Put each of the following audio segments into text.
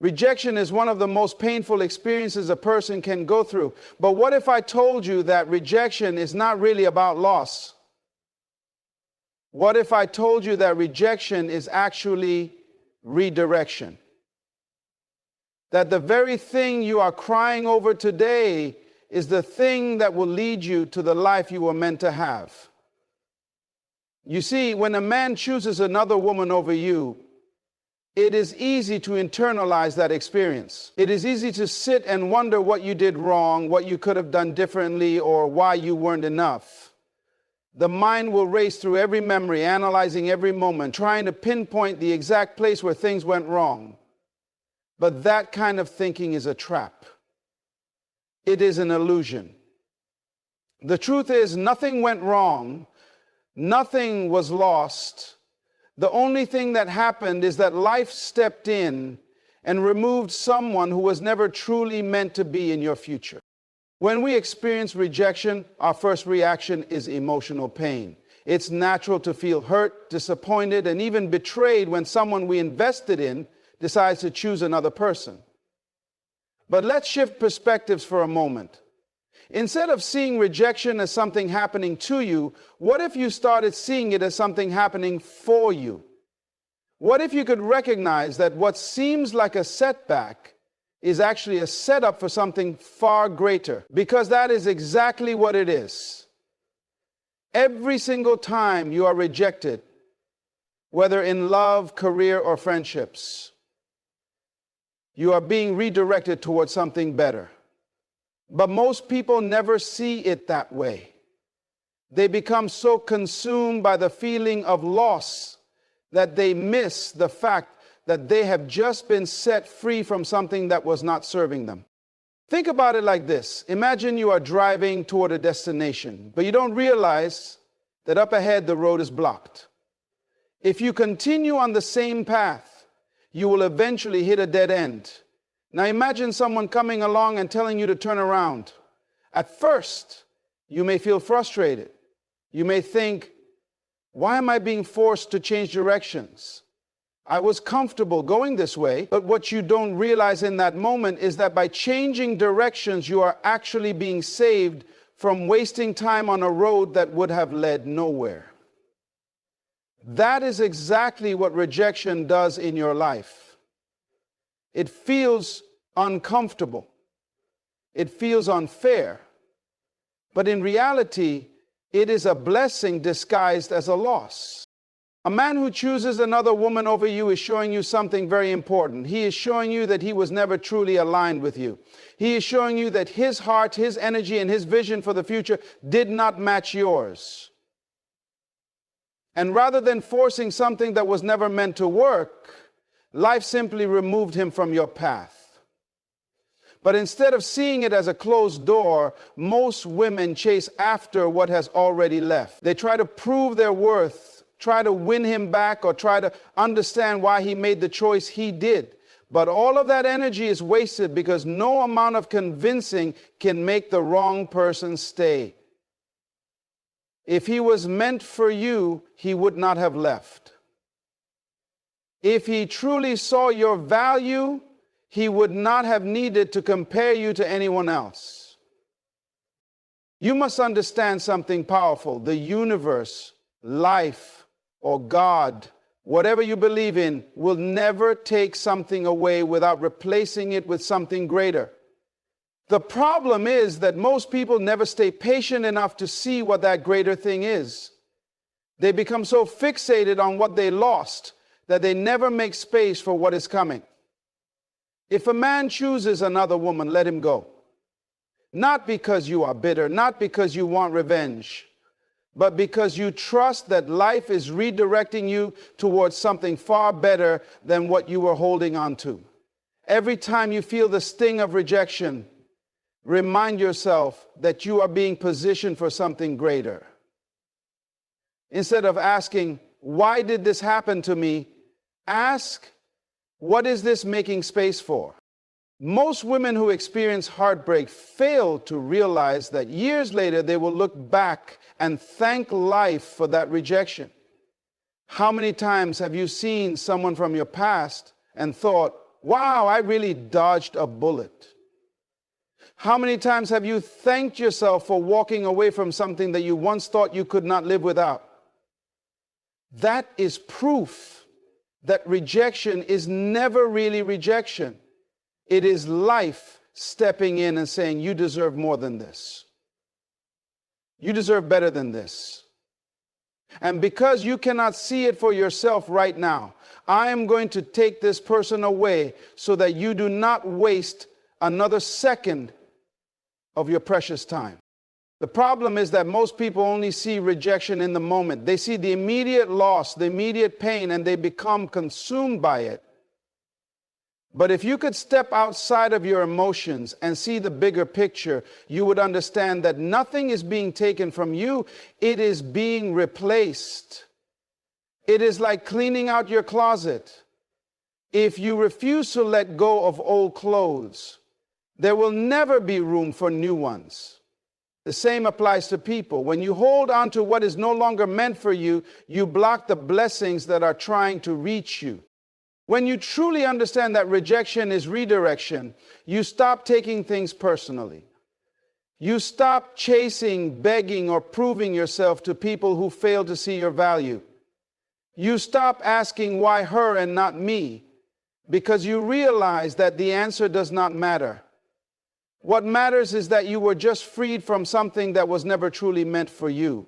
Rejection is one of the most painful experiences a person can go through. But what if I told you that rejection is not really about loss? What if I told you that rejection is actually redirection? That the very thing you are crying over today is the thing that will lead you to the life you were meant to have. You see, when a man chooses another woman over you, it is easy to internalize that experience. It is easy to sit and wonder what you did wrong, what you could have done differently, or why you weren't enough. The mind will race through every memory, analyzing every moment, trying to pinpoint the exact place where things went wrong. But that kind of thinking is a trap. It is an illusion. The truth is, nothing went wrong. Nothing was lost. The only thing that happened is that life stepped in and removed someone who was never truly meant to be in your future. When we experience rejection, our first reaction is emotional pain. It's natural to feel hurt, disappointed, and even betrayed when someone we invested in decides to choose another person. But let's shift perspectives for a moment. Instead of seeing rejection as something happening to you, what if you started seeing it as something happening for you? What if you could recognize that what seems like a setback is actually a setup for something far greater? Because that is exactly what it is. Every single time you are rejected, whether in love, career, or friendships, you are being redirected towards something better. But most people never see it that way. They become so consumed by the feeling of loss that they miss the fact that they have just been set free from something that was not serving them. Think about it like this. Imagine you are driving toward a destination, but you don't realize that up ahead the road is blocked. If you continue on the same path, you will eventually hit a dead end. Now imagine someone coming along and telling you to turn around. At first, you may feel frustrated. You may think, why am I being forced to change directions? I was comfortable going this way. But what you don't realize in that moment is that by changing directions, you are actually being saved from wasting time on a road that would have led nowhere. That is exactly what rejection does in your life. It feels uncomfortable. It feels unfair. But in reality, it is a blessing disguised as a loss. A man who chooses another woman over you is showing you something very important. He is showing you that he was never truly aligned with you. He is showing you that his heart, his energy, and his vision for the future did not match yours. And rather than forcing something that was never meant to work, life simply removed him from your path. But instead of seeing it as a closed door, most women chase after what has already left. They try to prove their worth, try to win him back, or try to understand why he made the choice he did. But all of that energy is wasted because no amount of convincing can make the wrong person stay. If he was meant for you, he would not have left. If he truly saw your value, he would not have needed to compare you to anyone else. You must understand something powerful. The universe, life, or God, whatever you believe in, will never take something away without replacing it with something greater. The problem is that most people never stay patient enough to see what that greater thing is. They become so fixated on what they lost that they never make space for what is coming. If a man chooses another woman, let him go. Not because you are bitter, not because you want revenge, but because you trust that life is redirecting you towards something far better than what you were holding on to. Every time you feel the sting of rejection, remind yourself that you are being positioned for something greater. Instead of asking, why did this happen to me? Ask, what is this making space for? Most women who experience heartbreak fail to realize that years later they will look back and thank life for that rejection. How many times have you seen someone from your past and thought, wow, I really dodged a bullet. How many times have you thanked yourself for walking away from something that you once thought you could not live without? That is proof that rejection is never really rejection. It is life stepping in and saying, you deserve more than this. You deserve better than this. And because you cannot see it for yourself right now, I am going to take this person away so that you do not waste another second of your precious time. The problem is that most people only see rejection in the moment. They see the immediate loss, the immediate pain, and they become consumed by it. But if you could step outside of your emotions and see the bigger picture, you would understand that nothing is being taken from you. It is being replaced. It is like cleaning out your closet. If you refuse to let go of old clothes, there will never be room for new ones. The same applies to people. When you hold on to what is no longer meant for you, you block the blessings that are trying to reach you. When you truly understand that rejection is redirection, you stop taking things personally. You stop chasing, begging, or proving yourself to people who fail to see your value. You stop asking why her and not me, because you realize that the answer does not matter. What matters is that you were just freed from something that was never truly meant for you.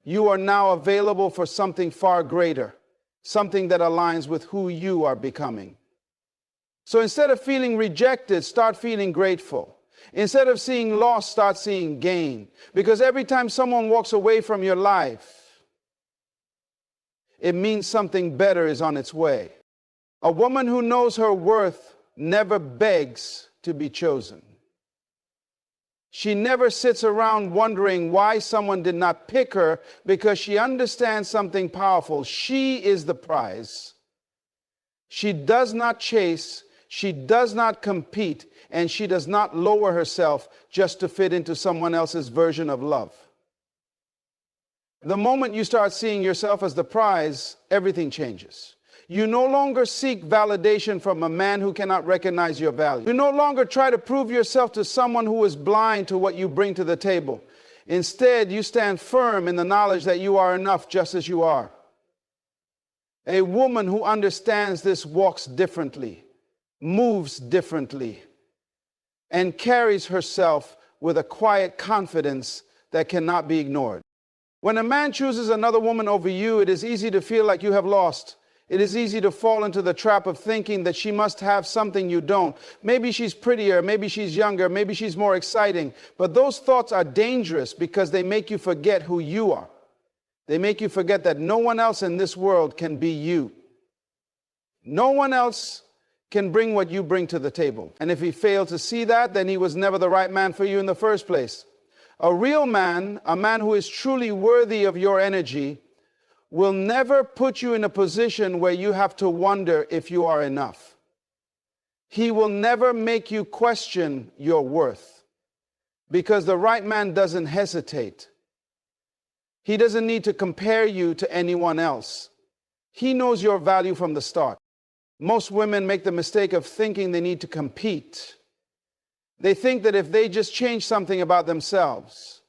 You are now available for something far greater, something that aligns with who you are becoming. So instead of feeling rejected, start feeling grateful. Instead of seeing loss, start seeing gain. Because every time someone walks away from your life, it means something better is on its way. A woman who knows her worth never begs to be chosen. She never sits around wondering why someone did not pick her, because she understands something powerful. She is the prize. She does not chase, she does not compete, and she does not lower herself just to fit into someone else's version of love. The moment you start seeing yourself as the prize, everything changes. You no longer seek validation from a man who cannot recognize your value. You no longer try to prove yourself to someone who is blind to what you bring to the table. Instead, you stand firm in the knowledge that you are enough just as you are. A woman who understands this walks differently, moves differently, and carries herself with a quiet confidence that cannot be ignored. When a man chooses another woman over you, it is easy to feel like you have lost. It is easy to fall into the trap of thinking that she must have something you don't. Maybe she's prettier, maybe she's younger, maybe she's more exciting. But those thoughts are dangerous because they make you forget who you are. They make you forget that no one else in this world can be you. No one else can bring what you bring to the table. And if he failed to see that, then he was never the right man for you in the first place. A real man, a man who is truly worthy of your energy, will never put you in a position where you have to wonder if you are enough. He will never make you question your worth, because the right man doesn't hesitate. He doesn't need to compare you to anyone else. He knows your value from the start. Most women make the mistake of thinking they need to compete. They think that if they just change something about themselves,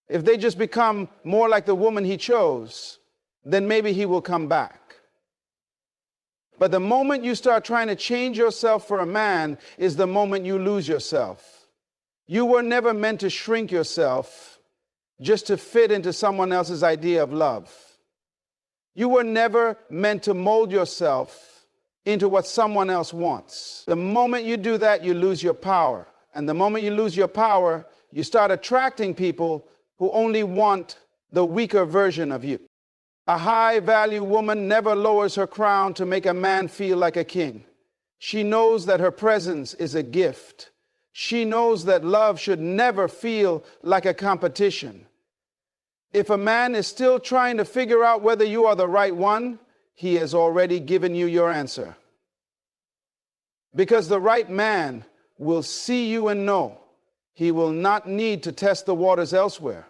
if they just become more like the woman he chose, then maybe he will come back. But the moment you start trying to change yourself for a man is the moment you lose yourself. You were never meant to shrink yourself just to fit into someone else's idea of love. You were never meant to mold yourself into what someone else wants. The moment you do that, you lose your power. And the moment you lose your power, you start attracting people who only want the weaker version of you. A high-value woman never lowers her crown to make a man feel like a king. She knows that her presence is a gift. She knows that love should never feel like a competition. If a man is still trying to figure out whether you are the right one, he has already given you your answer. Because the right man will see you and know. He will not need to test the waters elsewhere.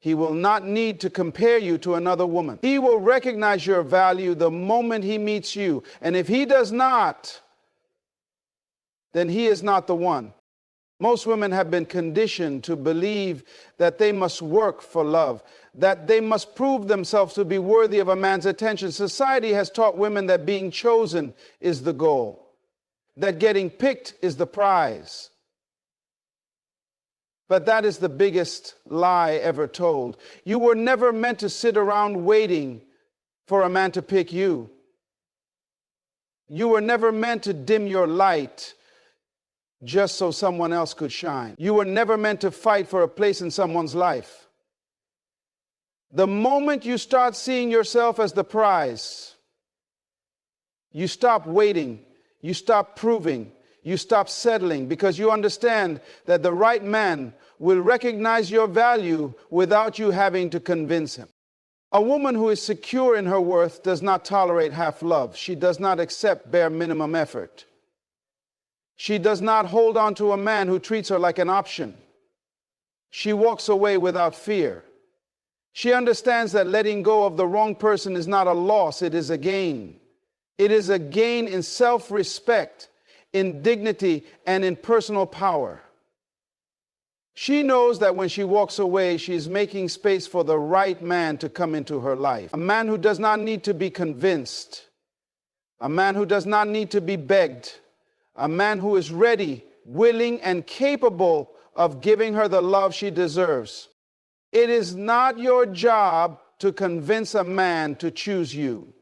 He will not need to compare you to another woman. He will recognize your value the moment he meets you. And if he does not, then he is not the one. Most women have been conditioned to believe that they must work for love, that they must prove themselves to be worthy of a man's attention. Society has taught women that being chosen is the goal, that getting picked is the prize. But that is the biggest lie ever told. You were never meant to sit around waiting for a man to pick you. You were never meant to dim your light just so someone else could shine. You were never meant to fight for a place in someone's life. The moment you start seeing yourself as the prize, you stop waiting, you stop proving, you stop settling, because you understand that the right man will recognize your value without you having to convince him. A woman who is secure in her worth does not tolerate half love. She does not accept bare minimum effort. She does not hold on to a man who treats her like an option. She walks away without fear. She understands that letting go of the wrong person is not a loss, it is a gain. It is a gain in self-respect, in dignity, and in personal power. She knows that when she walks away, she is making space for the right man to come into her life. A man who does not need to be convinced. A man who does not need to be begged. A man who is ready, willing, and capable of giving her the love she deserves. It is not your job to convince a man to choose you.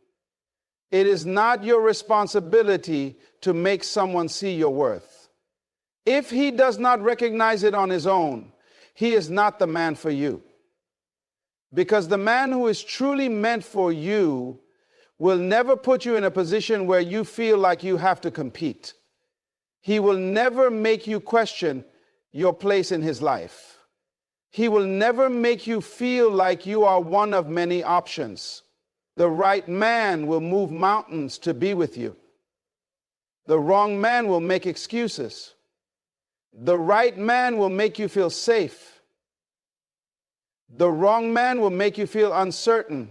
It is not your responsibility to make someone see your worth. If he does not recognize it on his own, he is not the man for you. Because the man who is truly meant for you will never put you in a position where you feel like you have to compete. He will never make you question your place in his life. He will never make you feel like you are one of many options. The right man will move mountains to be with you. The wrong man will make excuses. The right man will make you feel safe. The wrong man will make you feel uncertain.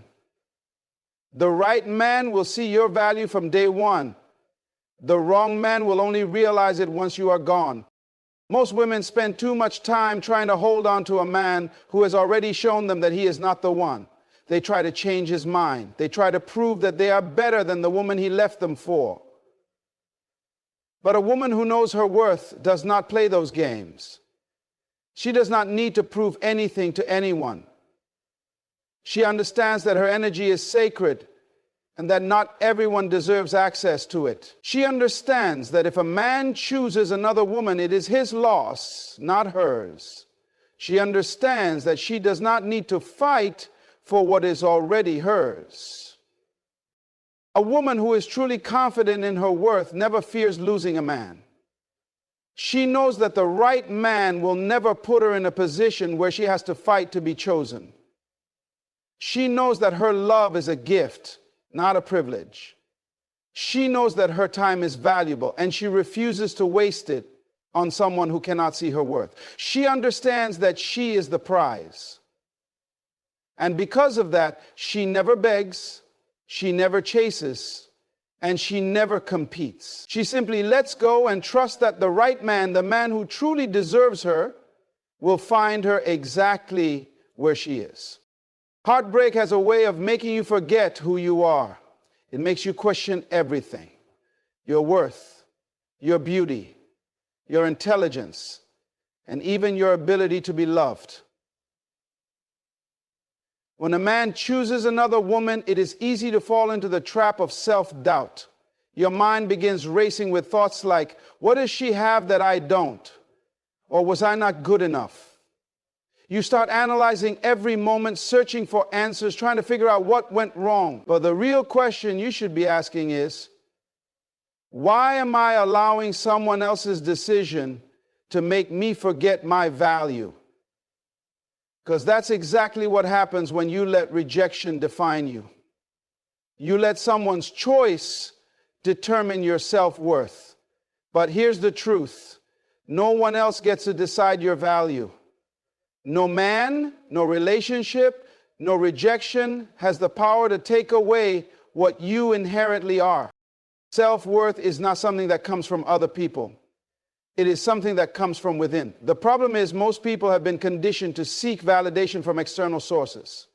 The right man will see your value from day one. The wrong man will only realize it once you are gone. Most women spend too much time trying to hold on to a man who has already shown them that he is not the one. They try to change his mind. They try to prove that they are better than the woman he left them for. But a woman who knows her worth does not play those games. She does not need to prove anything to anyone. She understands that her energy is sacred and that not everyone deserves access to it. She understands that if a man chooses another woman, it is his loss, not hers. She understands that she does not need to fight for what is already hers. A woman who is truly confident in her worth never fears losing a man. She knows that the right man will never put her in a position where she has to fight to be chosen. She knows that her love is a gift, not a privilege. She knows that her time is valuable, and she refuses to waste it on someone who cannot see her worth. She understands that she is the prize. And because of that, she never begs, she never chases, and she never competes. She simply lets go and trusts that the right man, the man who truly deserves her, will find her exactly where she is. Heartbreak has a way of making you forget who you are. It makes you question everything. Your worth, your beauty, your intelligence, and even your ability to be loved. When a man chooses another woman, it is easy to fall into the trap of self-doubt. Your mind begins racing with thoughts like, what does she have that I don't? Or was I not good enough? You start analyzing every moment, searching for answers, trying to figure out what went wrong. But the real question you should be asking is, why am I allowing someone else's decision to make me forget my value? Because that's exactly what happens when you let rejection define you. You let someone's choice determine your self-worth. But here's the truth. No one else gets to decide your value. No man, no relationship, no rejection has the power to take away what you inherently are. Self-worth is not something that comes from other people. It is something that comes from within. The problem is most people have been conditioned to seek validation from external sources.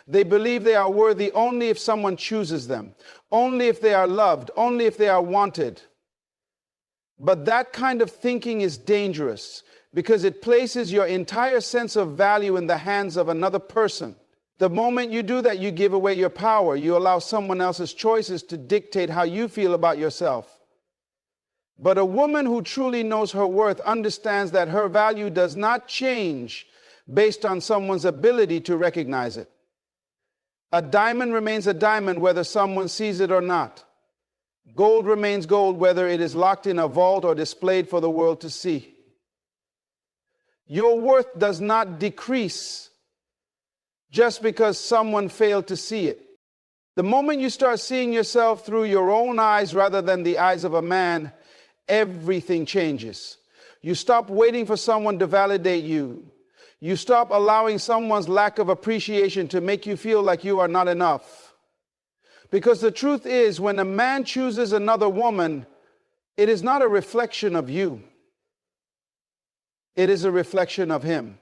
They believe they are worthy only if someone chooses them, only if they are loved, only if they are wanted. But that kind of thinking is dangerous because it places your entire sense of value in the hands of another person. The moment you do that, you give away your power. You allow someone else's choices to dictate how you feel about yourself. But a woman who truly knows her worth understands that her value does not change based on someone's ability to recognize it. A diamond remains a diamond whether someone sees it or not. Gold remains gold whether it is locked in a vault or displayed for the world to see. Your worth does not decrease just because someone failed to see it. The moment you start seeing yourself through your own eyes rather than the eyes of a man, everything changes. You stop waiting for someone to validate you. You stop allowing someone's lack of appreciation to make you feel like you are not enough. Because the truth is, when a man chooses another woman, it is not a reflection of you. It is a reflection of him.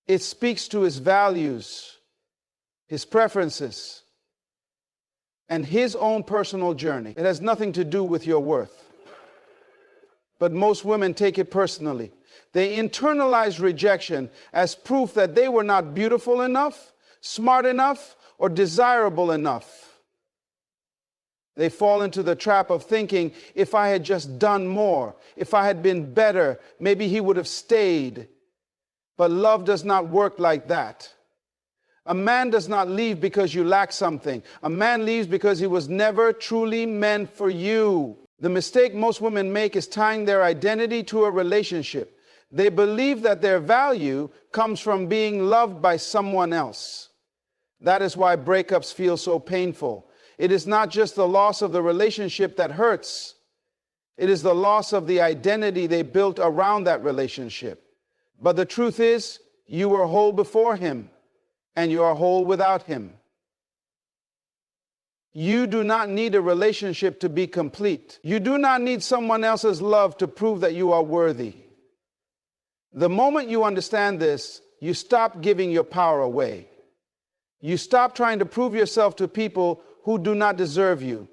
It speaks to his values, his preferences, and his own personal journey. It has nothing to do with your worth. But most women take it personally. They internalize rejection as proof that they were not beautiful enough, smart enough, or desirable enough. They fall into the trap of thinking, if I had just done more, if I had been better, maybe he would have stayed. But love does not work like that. A man does not leave because you lack something. A man leaves because he was never truly meant for you. The mistake most women make is tying their identity to a relationship. They believe that their value comes from being loved by someone else. That is why breakups feel so painful. It is not just the loss of the relationship that hurts. It is the loss of the identity they built around that relationship. But the truth is, you were whole before him, and you are whole without him. You do not need a relationship to be complete. You do not need someone else's love to prove that you are worthy. The moment you understand this, you stop giving your power away. You stop trying to prove yourself to people who do not deserve you.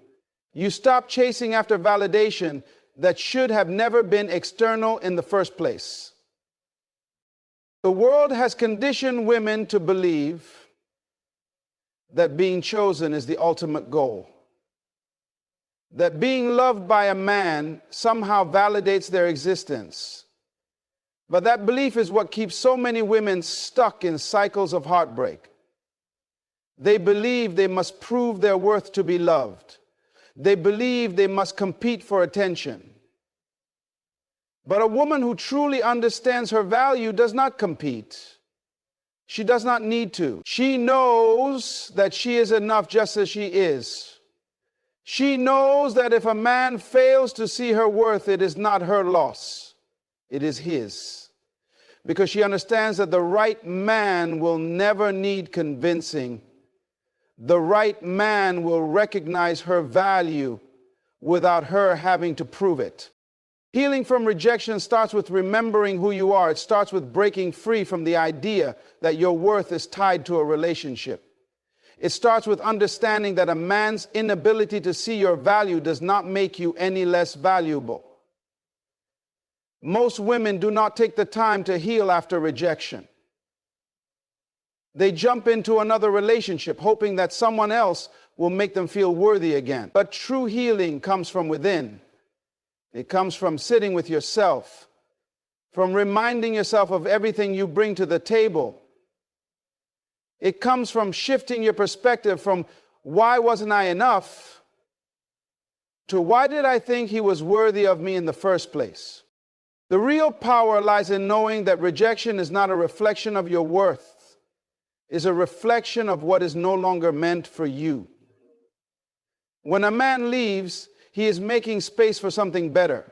You stop chasing after validation that should have never been external in the first place. The world has conditioned women to believe that being chosen is the ultimate goal. That being loved by a man somehow validates their existence. But that belief is what keeps so many women stuck in cycles of heartbreak. They believe they must prove their worth to be loved. They believe they must compete for attention. But a woman who truly understands her value does not compete. She does not need to. She knows that she is enough just as she is. She knows that if a man fails to see her worth, it is not her loss. It is his. Because she understands that the right man will never need convincing. The right man will recognize her value without her having to prove it. Healing from rejection starts with remembering who you are. It starts with breaking free from the idea that your worth is tied to a relationship. It starts with understanding that a man's inability to see your value does not make you any less valuable. Most women do not take the time to heal after rejection. They jump into another relationship hoping that someone else will make them feel worthy again. But true healing comes from within. It comes from sitting with yourself, from reminding yourself of everything you bring to the table. It comes from shifting your perspective from why wasn't I enough to why did I think he was worthy of me in the first place. The real power lies in knowing that rejection is not a reflection of your worth. It's a reflection of what is no longer meant for you. When a man leaves, he is making space for something better.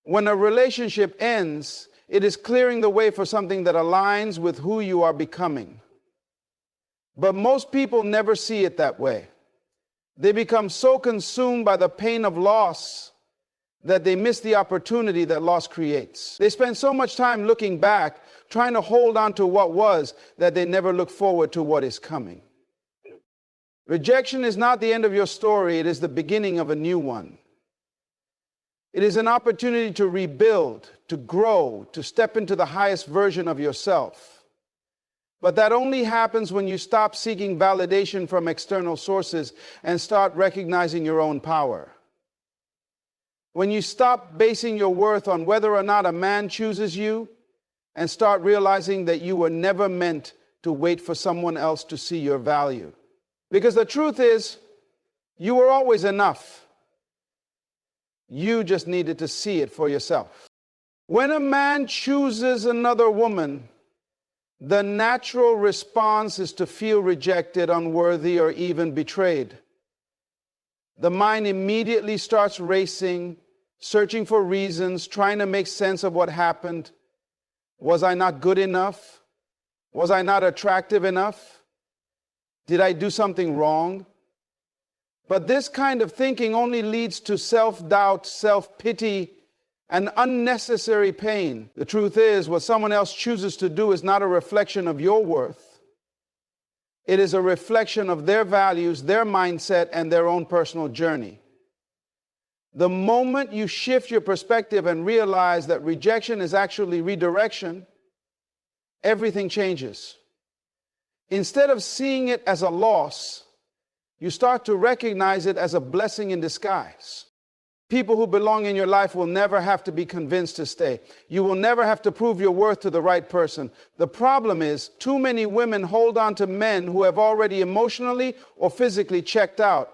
When a relationship ends, it is clearing the way for something that aligns with who you are becoming. But most people never see it that way. They become so consumed by the pain of loss that they miss the opportunity that loss creates. They spend so much time looking back, trying to hold on to what was, that they never look forward to what is coming. Rejection is not the end of your story, it is the beginning of a new one. It is an opportunity to rebuild, to grow, to step into the highest version of yourself. But that only happens when you stop seeking validation from external sources and start recognizing your own power. When you stop basing your worth on whether or not a man chooses you and start realizing that you were never meant to wait for someone else to see your value. Because the truth is, you were always enough. You just needed to see it for yourself. When a man chooses another woman, the natural response is to feel rejected, unworthy, or even betrayed. The mind immediately starts racing, searching for reasons, trying to make sense of what happened. Was I not good enough? Was I not attractive enough? Did I do something wrong? But this kind of thinking only leads to self-doubt, self-pity, and unnecessary pain. The truth is, what someone else chooses to do is not a reflection of your worth. It is a reflection of their values, their mindset, and their own personal journey. The moment you shift your perspective and realize that rejection is actually redirection, everything changes. Instead of seeing it as a loss, you start to recognize it as a blessing in disguise. People who belong in your life will never have to be convinced to stay. You will never have to prove your worth to the right person. The problem is, too many women hold on to men who have already emotionally or physically checked out.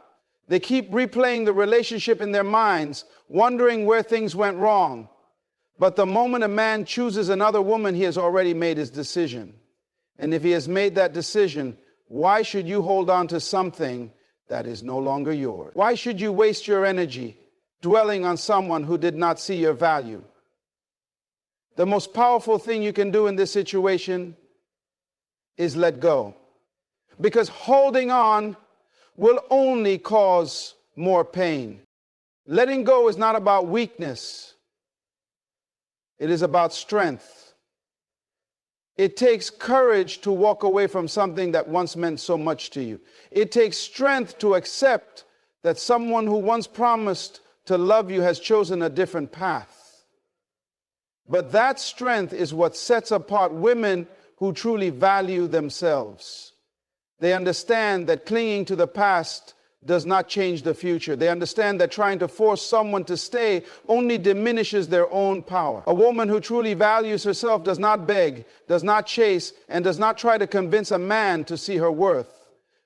They keep replaying the relationship in their minds, wondering where things went wrong. But the moment a man chooses another woman, he has already made his decision. And if he has made that decision, why should you hold on to something that is no longer yours? Why should you waste your energy dwelling on someone who did not see your value? The most powerful thing you can do in this situation is let go. Because holding on will only cause more pain. Letting go is not about weakness. It is about strength. It takes courage to walk away from something that once meant so much to you. It takes strength to accept that someone who once promised to love you has chosen a different path. But that strength is what sets apart women who truly value themselves. They understand that clinging to the past does not change the future. They understand that trying to force someone to stay only diminishes their own power. A woman who truly values herself does not beg, does not chase, and does not try to convince a man to see her worth.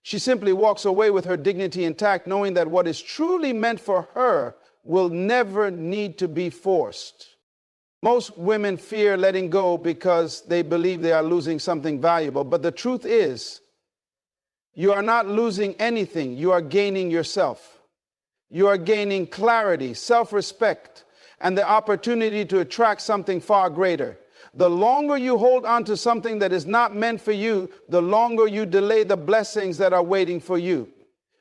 She simply walks away with her dignity intact, knowing that what is truly meant for her will never need to be forced. Most women fear letting go because they believe they are losing something valuable. But the truth is, you are not losing anything. You are gaining yourself. You are gaining clarity, self-respect, and the opportunity to attract something far greater. The longer you hold on to something that is not meant for you, the longer you delay the blessings that are waiting for you.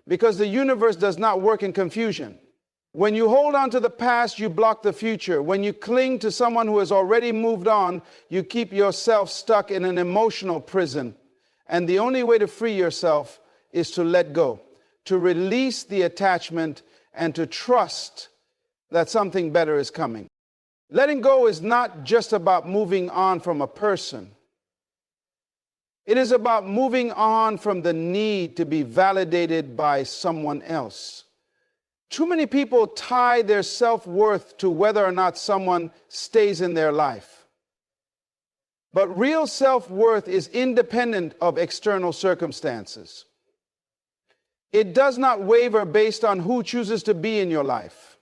Because the universe does not work in confusion. When you hold on to the past, you block the future. When you cling to someone who has already moved on, you keep yourself stuck in an emotional prison. And the only way to free yourself is to let go, to release the attachment, and to trust that something better is coming. Letting go is not just about moving on from a person. It is about moving on from the need to be validated by someone else. Too many people tie their self-worth to whether or not someone stays in their life. But real self-worth is independent of external circumstances. It does not waver based on who chooses to be in your life.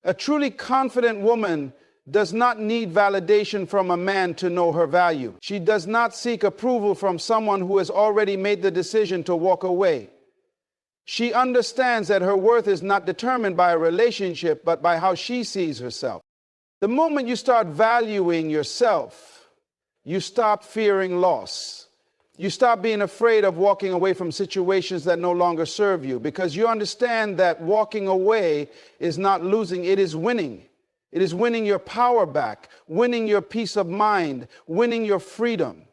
A truly confident woman does not need validation from a man to know her value. She does not seek approval from someone who has already made the decision to walk away. She understands that her worth is not determined by a relationship, but by how she sees herself. The moment you start valuing yourself, you stop fearing loss. You stop being afraid of walking away from situations that no longer serve you, because you understand that walking away is not losing, it is winning. It is winning your power back, winning your peace of mind, winning your freedom.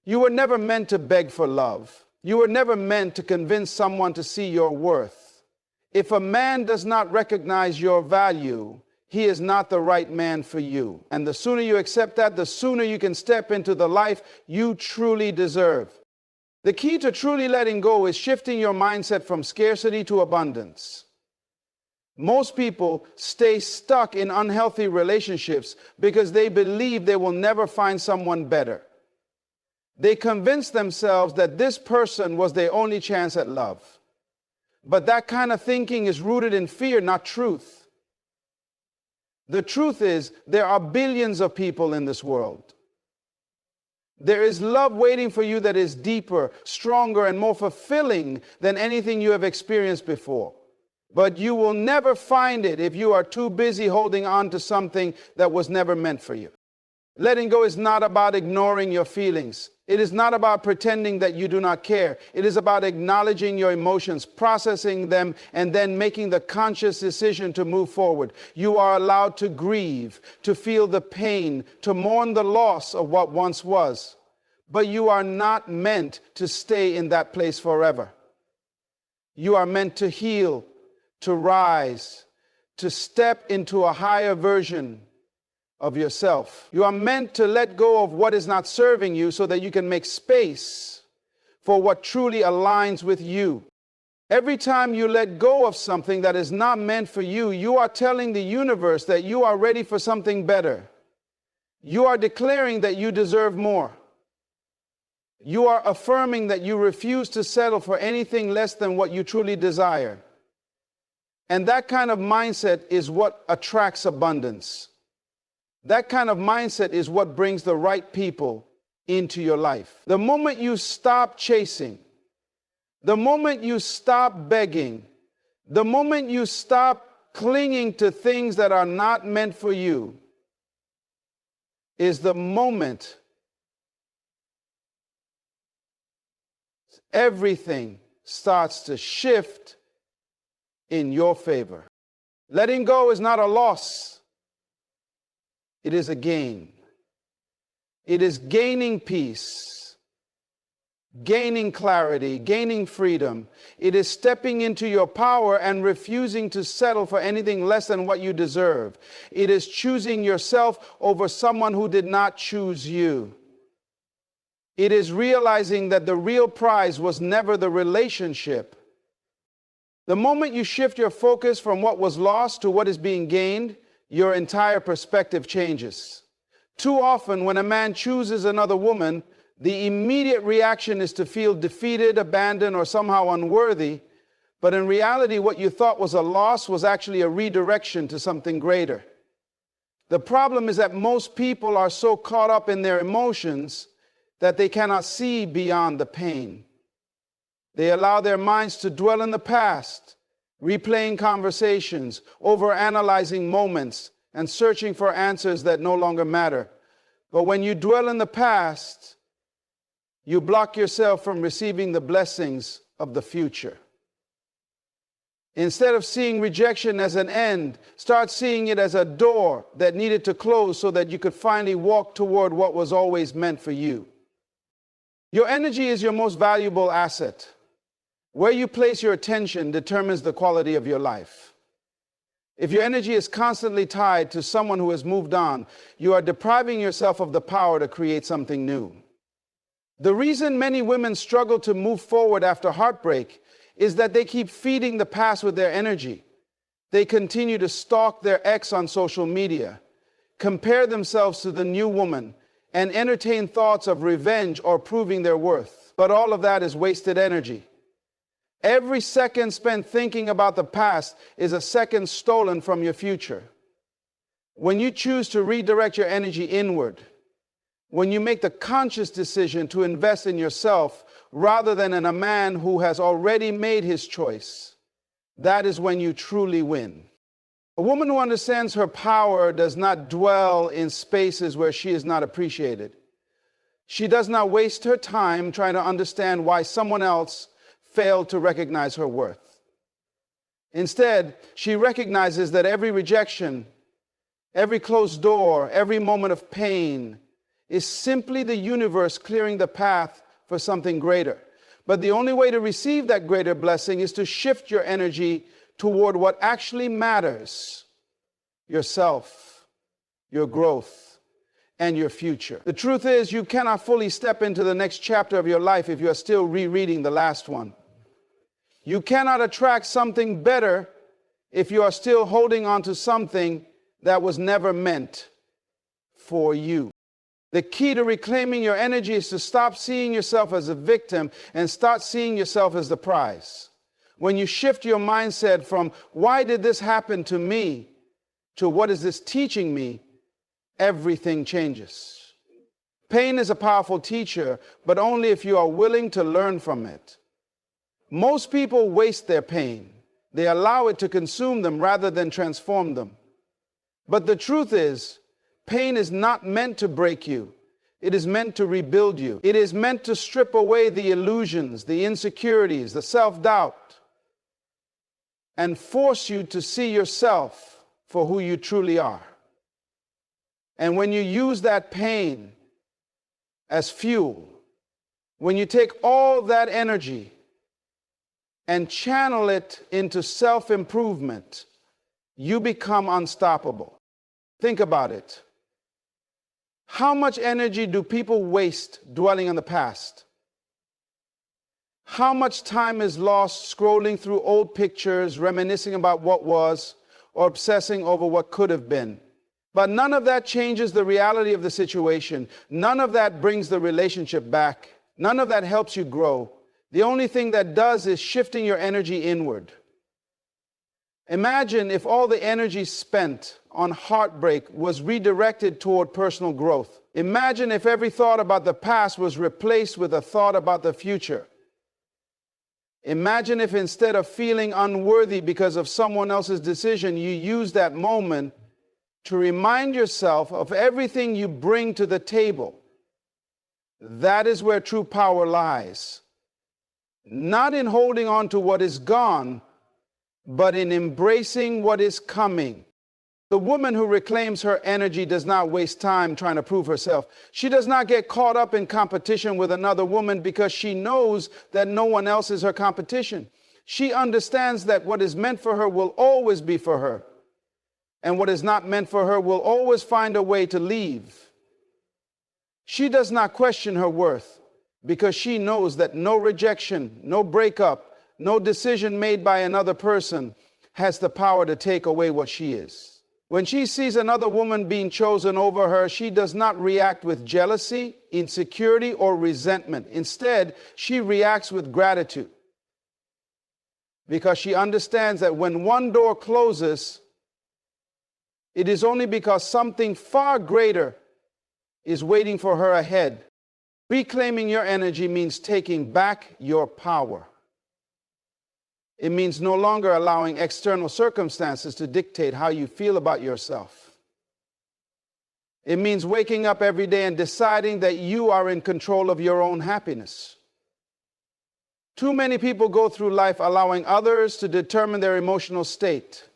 You were never meant to beg for love. You were never meant to convince someone to see your worth. If a man does not recognize your value, he is not the right man for you. And the sooner you accept that, the sooner you can step into the life you truly deserve. The key to truly letting go is shifting your mindset from scarcity to abundance. Most people stay stuck in unhealthy relationships because they believe they will never find someone better. They convince themselves that this person was their only chance at love. But that kind of thinking is rooted in fear, not truth. The truth is, there are billions of people in this world. There is love waiting for you that is deeper, stronger, and more fulfilling than anything you have experienced before. But you will never find it if you are too busy holding on to something that was never meant for you. Letting go is not about ignoring your feelings. It is not about pretending that you do not care. It is about acknowledging your emotions, processing them, and then making the conscious decision to move forward. You are allowed to grieve, to feel the pain, to mourn the loss of what once was. But you are not meant to stay in that place forever. You are meant to heal, to rise, to step into a higher version of yourself. You are meant to let go of what is not serving you so that you can make space for what truly aligns with you. Every time you let go of something that is not meant for you, you are telling the universe that you are ready for something better. You are declaring that you deserve more. You are affirming that you refuse to settle for anything less than what you truly desire. And that kind of mindset is what attracts abundance. That kind of mindset is what brings the right people into your life. The moment you stop chasing, the moment you stop begging, the moment you stop clinging to things that are not meant for you, is the moment everything starts to shift in your favor. Letting go is not a loss. It is a gain. It is gaining peace, gaining clarity, gaining freedom. It is stepping into your power and refusing to settle for anything less than what you deserve. It is choosing yourself over someone who did not choose you. It is realizing that the real prize was never the relationship. The moment you shift your focus from what was lost to what is being gained, your entire perspective changes. Too often, when a man chooses another woman, the immediate reaction is to feel defeated, abandoned, or somehow unworthy. But in reality, what you thought was a loss was actually a redirection to something greater. The problem is that most people are so caught up in their emotions that they cannot see beyond the pain. They allow their minds to dwell in the past, replaying conversations, overanalyzing moments, and searching for answers that no longer matter. But when you dwell in the past, you block yourself from receiving the blessings of the future. Instead of seeing rejection as an end, start seeing it as a door that needed to close so that you could finally walk toward what was always meant for you. Your energy is your most valuable asset. Where you place your attention determines the quality of your life. If your energy is constantly tied to someone who has moved on, you are depriving yourself of the power to create something new. The reason many women struggle to move forward after heartbreak is that they keep feeding the past with their energy. They continue to stalk their ex on social media, compare themselves to the new woman, and entertain thoughts of revenge or proving their worth. But all of that is wasted energy. Every second spent thinking about the past is a second stolen from your future. When you choose to redirect your energy inward, when you make the conscious decision to invest in yourself rather than in a man who has already made his choice, that is when you truly win. A woman who understands her power does not dwell in spaces where she is not appreciated. She does not waste her time trying to understand why someone else failed to recognize her worth. Instead, she recognizes that every rejection, every closed door, every moment of pain is simply the universe clearing the path for something greater. But the only way to receive that greater blessing is to shift your energy toward what actually matters: yourself, your growth, and your future. The truth is, you cannot fully step into the next chapter of your life if you are still rereading the last one. You cannot attract something better if you are still holding on to something that was never meant for you. The key to reclaiming your energy is to stop seeing yourself as a victim and start seeing yourself as the prize. When you shift your mindset from "why did this happen to me" to "what is this teaching me," everything changes. Pain is a powerful teacher, but only if you are willing to learn from it. Most people waste their pain. They allow it to consume them rather than transform them. But the truth is, pain is not meant to break you. It is meant to rebuild you. It is meant to strip away the illusions, the insecurities, the self-doubt, and force you to see yourself for who you truly are. And when you use that pain as fuel, when you take all that energy and channel it into self-improvement, you become unstoppable. Think about it. How much energy do people waste dwelling on the past? How much time is lost scrolling through old pictures, reminiscing about what was, or obsessing over what could have been? But none of that changes the reality of the situation. None of that brings the relationship back. None of that helps you grow. The only thing that does is shifting your energy inward. Imagine if all the energy spent on heartbreak was redirected toward personal growth. Imagine if every thought about the past was replaced with a thought about the future. Imagine if instead of feeling unworthy because of someone else's decision, you use that moment to remind yourself of everything you bring to the table. That is where true power lies. Not in holding on to what is gone, but in embracing what is coming. The woman who reclaims her energy does not waste time trying to prove herself. She does not get caught up in competition with another woman because she knows that no one else is her competition. She understands that what is meant for her will always be for her, and what is not meant for her will always find a way to leave. She does not question her worth because she knows that no rejection, no breakup, no decision made by another person has the power to take away what she is. When she sees another woman being chosen over her, she does not react with jealousy, insecurity, or resentment. Instead, she reacts with gratitude because she understands that when one door closes, it is only because something far greater is waiting for her ahead. Reclaiming your energy means taking back your power. It means no longer allowing external circumstances to dictate how you feel about yourself. It means waking up every day and deciding that you are in control of your own happiness. Too many people go through life allowing others to determine their emotional state.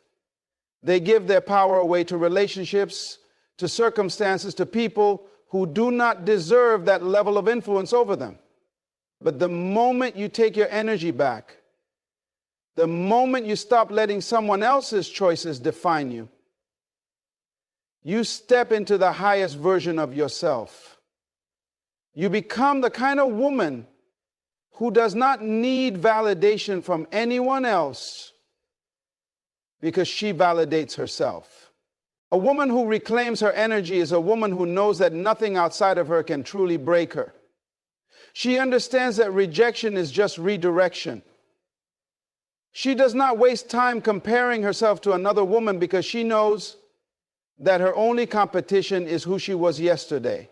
They give their power away to relationships, to circumstances, to people who do not deserve that level of influence over them. But the moment you take your energy back, the moment you stop letting someone else's choices define you, you step into the highest version of yourself. You become the kind of woman who does not need validation from anyone else because she validates herself. A woman who reclaims her energy is a woman who knows that nothing outside of her can truly break her. She understands that rejection is just redirection. She does not waste time comparing herself to another woman because she knows that her only competition is who she was yesterday.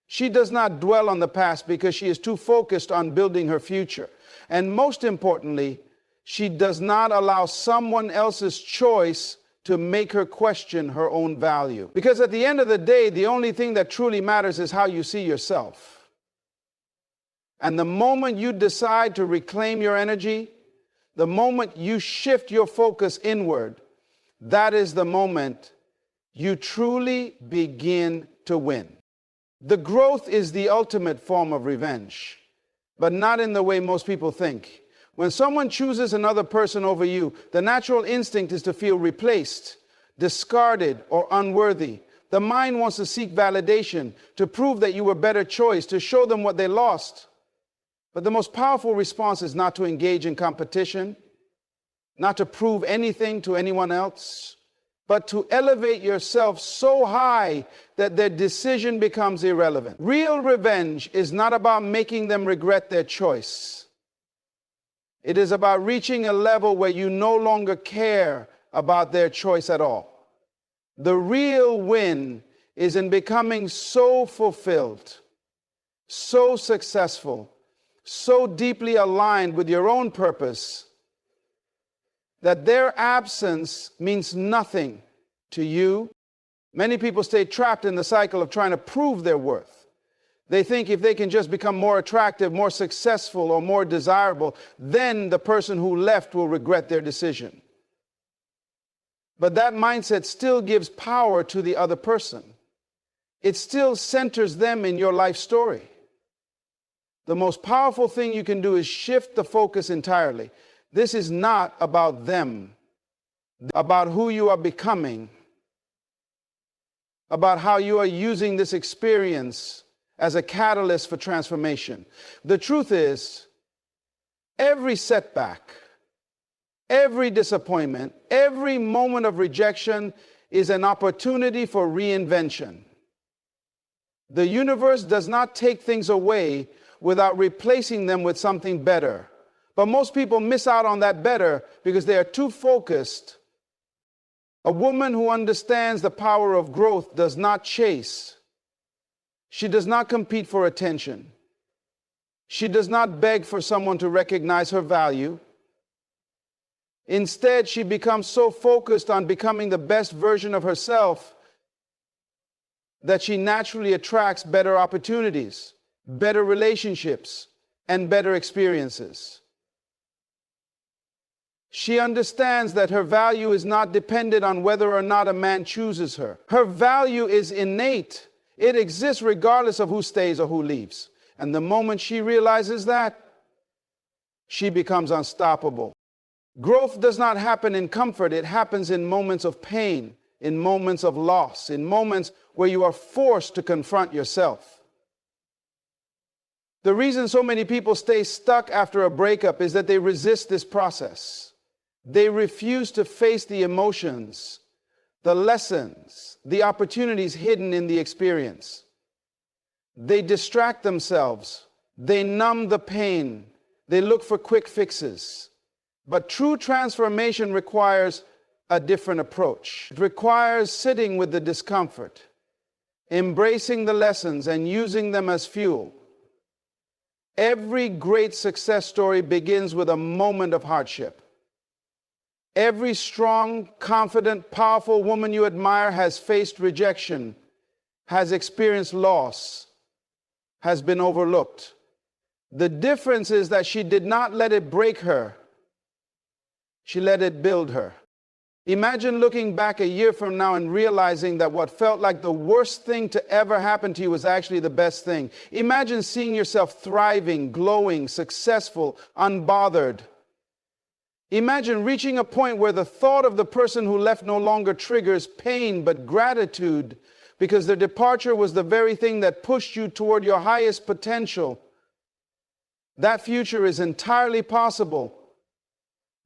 She does not dwell on the past because she is too focused on building her future. And most importantly, she does not allow someone else's choice to make her question her own value. Because at the end of the day, the only thing that truly matters is how you see yourself. And the moment you decide to reclaim your energy, the moment you shift your focus inward, that is the moment you truly begin to win. The growth is the ultimate form of revenge, but not in the way most people think. When someone chooses another person over you, the natural instinct is to feel replaced, discarded, or unworthy. The mind wants to seek validation, to prove that you were a better choice, to show them what they lost. But the most powerful response is not to engage in competition, not to prove anything to anyone else, but to elevate yourself so high that their decision becomes irrelevant. Real revenge is not about making them regret their choice. It is about reaching a level where you no longer care about their choice at all. The real win is in becoming so fulfilled, so successful, so deeply aligned with your own purpose that their absence means nothing to you. Many people stay trapped in the cycle of trying to prove their worth. They think if they can just become more attractive, more successful, or more desirable, then the person who left will regret their decision. But that mindset still gives power to the other person. It still centers them in your life story. The most powerful thing you can do is shift the focus entirely. This is not about them, about who you are becoming, about how you are using this experience as a catalyst for transformation. The truth is, every setback, every disappointment, every moment of rejection is an opportunity for reinvention. The universe does not take things away without replacing them with something better. But most people miss out on that better because they are too focused. A woman who understands the power of growth does not chase. She does not compete for attention. She does not beg for someone to recognize her value. Instead, she becomes so focused on becoming the best version of herself that she naturally attracts better opportunities, better relationships, and better experiences. She understands that her value is not dependent on whether or not a man chooses her. Her value is innate. It exists regardless of who stays or who leaves. And the moment she realizes that, she becomes unstoppable. Growth does not happen in comfort. It happens in moments of pain, in moments of loss, in moments where you are forced to confront yourself. The reason so many people stay stuck after a breakup is that they resist this process. They refuse to face the emotions, the lessons, the opportunities hidden in the experience. They distract themselves. They numb the pain. They look for quick fixes. But true transformation requires a different approach. It requires sitting with the discomfort, embracing the lessons and using them as fuel. Every great success story begins with a moment of hardship. Every strong, confident, powerful woman you admire has faced rejection, has experienced loss, has been overlooked. The difference is that she did not let it break her. She let it build her. Imagine looking back a year from now and realizing that what felt like the worst thing to ever happen to you was actually the best thing. Imagine seeing yourself thriving, glowing, successful, unbothered. Imagine reaching a point where the thought of the person who left no longer triggers pain but gratitude because their departure was the very thing that pushed you toward your highest potential. That future is entirely possible,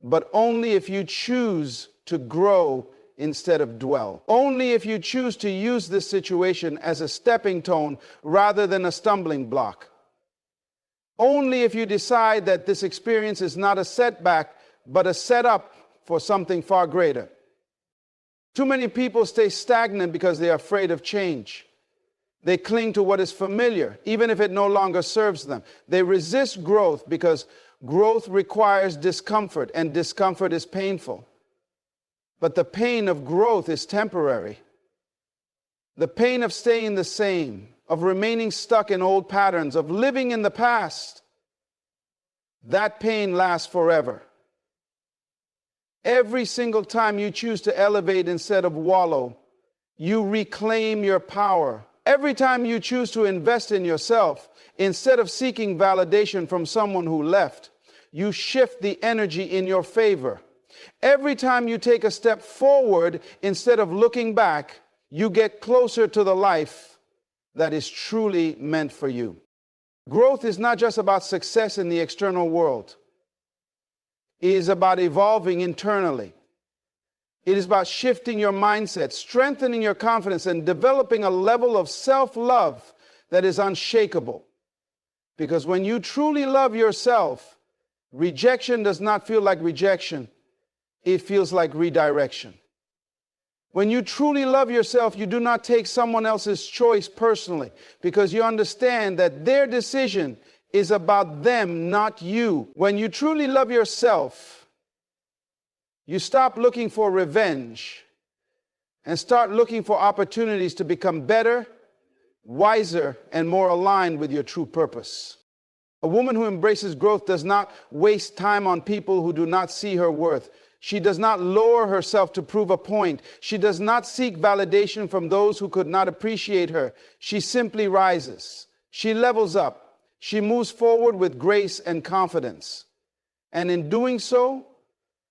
but only if you choose to grow instead of dwell. Only if you choose to use this situation as a stepping stone rather than a stumbling block. Only if you decide that this experience is not a setback, but a setup for something far greater. Too many people stay stagnant because they are afraid of change. They cling to what is familiar, even if it no longer serves them. They resist growth because growth requires discomfort, and discomfort is painful. But the pain of growth is temporary. The pain of staying the same, of remaining stuck in old patterns, of living in the past, that pain lasts forever. Every single time you choose to elevate instead of wallow, you reclaim your power. Every time you choose to invest in yourself instead of seeking validation from someone who left, you shift the energy in your favor. Every time you take a step forward instead of looking back, you get closer to the life that is truly meant for you. Growth is not just about success in the external world. It is about evolving internally. It is about shifting your mindset, strengthening your confidence, and developing a level of self-love that is unshakable. Because when you truly love yourself, rejection does not feel like rejection. It feels like redirection. When you truly love yourself, you do not take someone else's choice personally, because you understand that their decision is about them, not you. When you truly love yourself, you stop looking for revenge and start looking for opportunities to become better, wiser, and more aligned with your true purpose. A woman who embraces growth does not waste time on people who do not see her worth. She does not lower herself to prove a point. She does not seek validation from those who could not appreciate her. She simply rises. She levels up. She moves forward with grace and confidence. And in doing so,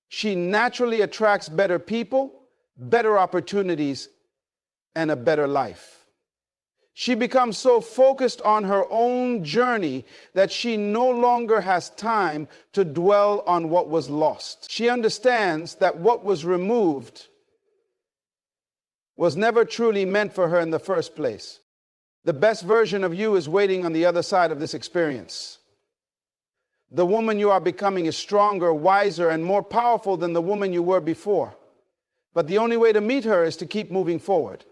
she naturally attracts better people, better opportunities, and a better life. She becomes so focused on her own journey that she no longer has time to dwell on what was lost. She understands that what was removed was never truly meant for her in the first place. The best version of you is waiting on the other side of this experience. The woman you are becoming is stronger, wiser, and more powerful than the woman you were before. But the only way to meet her is to keep moving forward.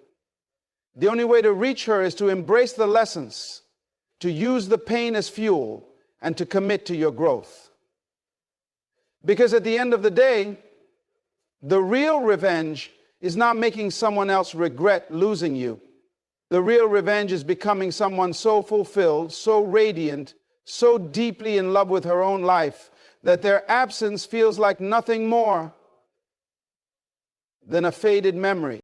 The only way to reach her is to embrace the lessons, to use the pain as fuel, and to commit to your growth. Because at the end of the day, the real revenge is not making someone else regret losing you. The real revenge is becoming someone so fulfilled, so radiant, so deeply in love with her own life that their absence feels like nothing more than a faded memory.